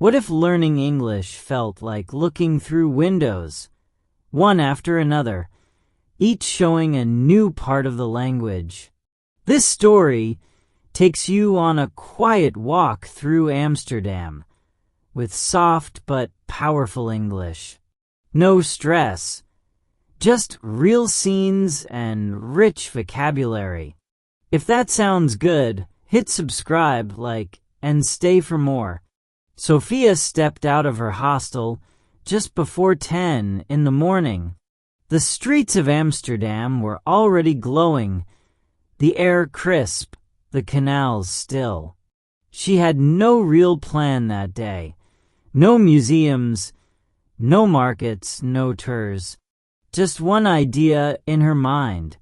What if learning English felt like looking through windows, one after another, each showing a new part of the language? This story takes you on a quiet walk through Amsterdam with soft but powerful English. No stress, just real scenes and rich vocabulary. If that sounds good, hit subscribe, and stay for more. Sophia stepped out of her hostel just before 10 in the morning. The streets of Amsterdam were already glowing, the air crisp, the canals still. She had no real plan that day. No museums, no markets, no tours. Just one idea in her mind.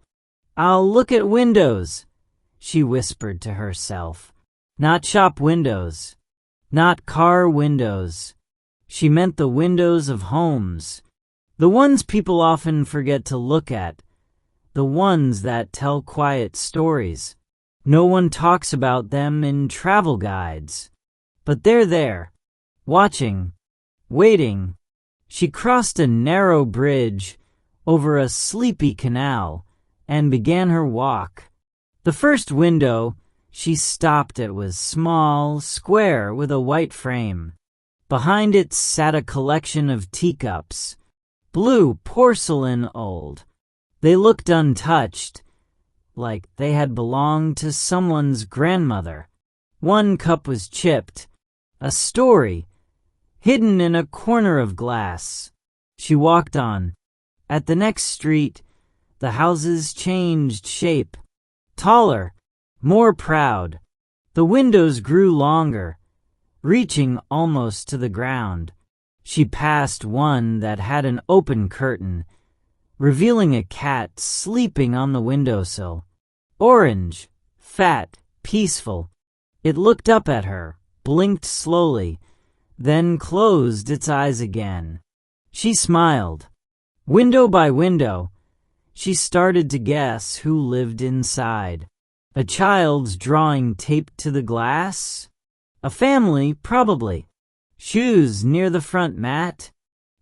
"I'll look at windows," she whispered to herself. Not shop windows. Not car windows. She meant the windows of homes. The ones people often forget to look at. The ones that tell quiet stories. No one talks about them in travel guides. But they're there, watching, waiting. She crossed a narrow bridge over a sleepy canal and began her walk. The first window she stopped at was small, square, with a white frame. Behind it sat a collection of teacups, blue porcelain old. They looked untouched, like they had belonged to someone's grandmother. One cup was chipped, a story, hidden in a corner of glass. She walked on. At the next street, the houses changed shape. Taller, more proud. The windows grew longer, reaching almost to the ground. She passed one that had an open curtain, revealing a cat sleeping on the windowsill. Orange, fat, peaceful. It looked up at her, blinked slowly, then closed its eyes again. She smiled. Window by window, she started to guess who lived inside. A child's drawing taped to the glass? A family, probably. Shoes near the front mat?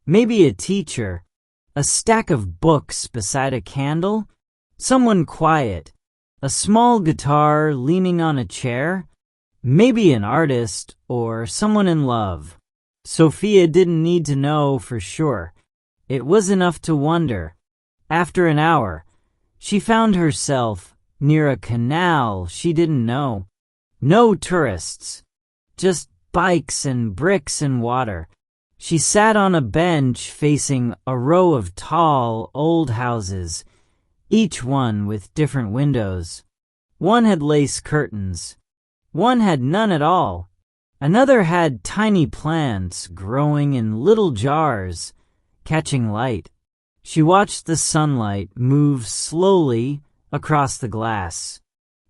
Maybe a teacher. A stack of books beside a candle? Someone quiet. A small guitar leaning on a chair? Maybe an artist or someone in love. Sophia didn't need to know for sure. It was enough to wonder. After an hour, she found herself near a canal she didn't know. No tourists, just bikes and bricks and water. She sat on a bench facing a row of tall, old houses, each one with different windows. One had lace curtains. One had none at all. Another had tiny plants growing in little jars, catching light. She watched the sunlight move slowly across the glass.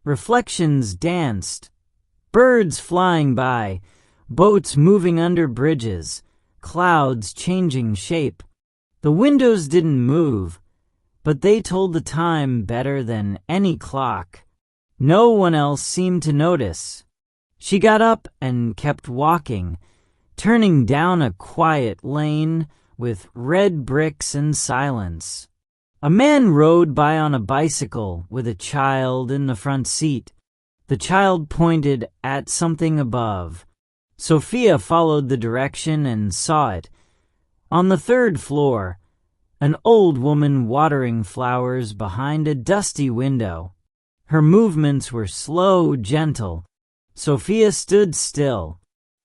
Reflections danced, birds flying by, boats moving under bridges, clouds changing shape. The windows didn't move, but they told the time better than any clock. No one else seemed to notice. She got up and kept walking, turning down a quiet lane with red bricks and silence. A man rode by on a bicycle with a child in the front seat. The child pointed at something above. Sophia followed the direction and saw it. On the third floor, an old woman watering flowers behind a dusty window. Her movements were slow, gentle. Sophia stood still.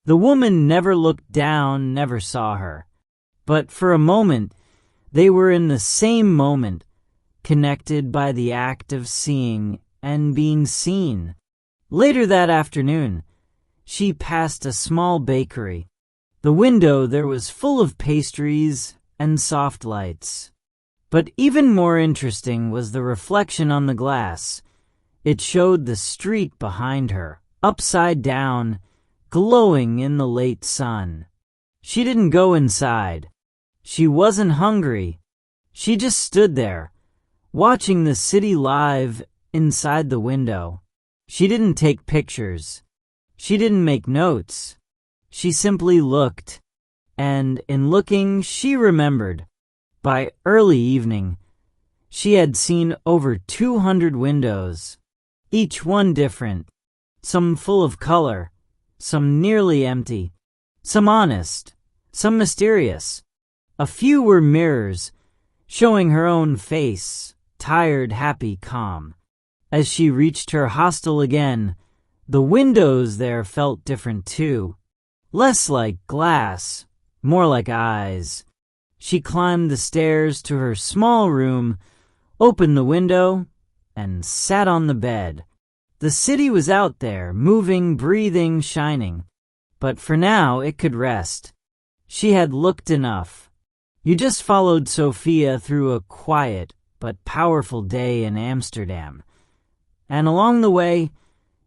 The woman never looked down, never saw her. But for a moment, they were in the same moment, connected by the act of seeing and being seen. Later that afternoon, she passed a small bakery. The window there was full of pastries and soft lights. But even more interesting was the reflection on the glass. It showed the street behind her, upside down, glowing in the late sun. She didn't go inside. She wasn't hungry. She just stood there, watching the city live inside the window. She didn't take pictures. She didn't make notes. She simply looked, and in looking, she remembered. By early evening, she had seen over 200 windows, each one different, some full of color, some nearly empty, some honest, some mysterious. A few were mirrors, showing her own face, tired, happy, calm. As she reached her hostel again, the windows there felt different too. Less like glass, more like eyes. She climbed the stairs to her small room, opened the window, and sat on the bed. The city was out there, moving, breathing, shining. But for now, it could rest. She had looked enough. You just followed Sophia through a quiet but powerful day in Amsterdam. And along the way,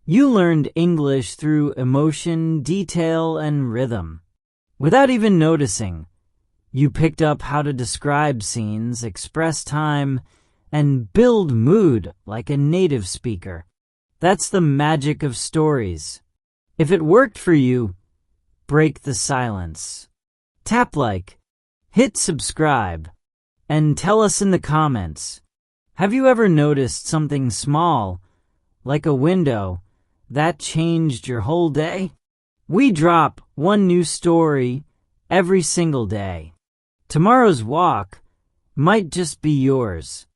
you learned English through emotion, detail, and rhythm. Without even noticing, you picked up how to describe scenes, express time, and build mood like a native speaker. That's the magic of stories. If it worked for you, break the silence. Tap like, hit subscribe, and tell us in the comments. Have you ever noticed something small, like a window, that changed your whole day? We drop one new story every single day. Tomorrow's walk might just be yours.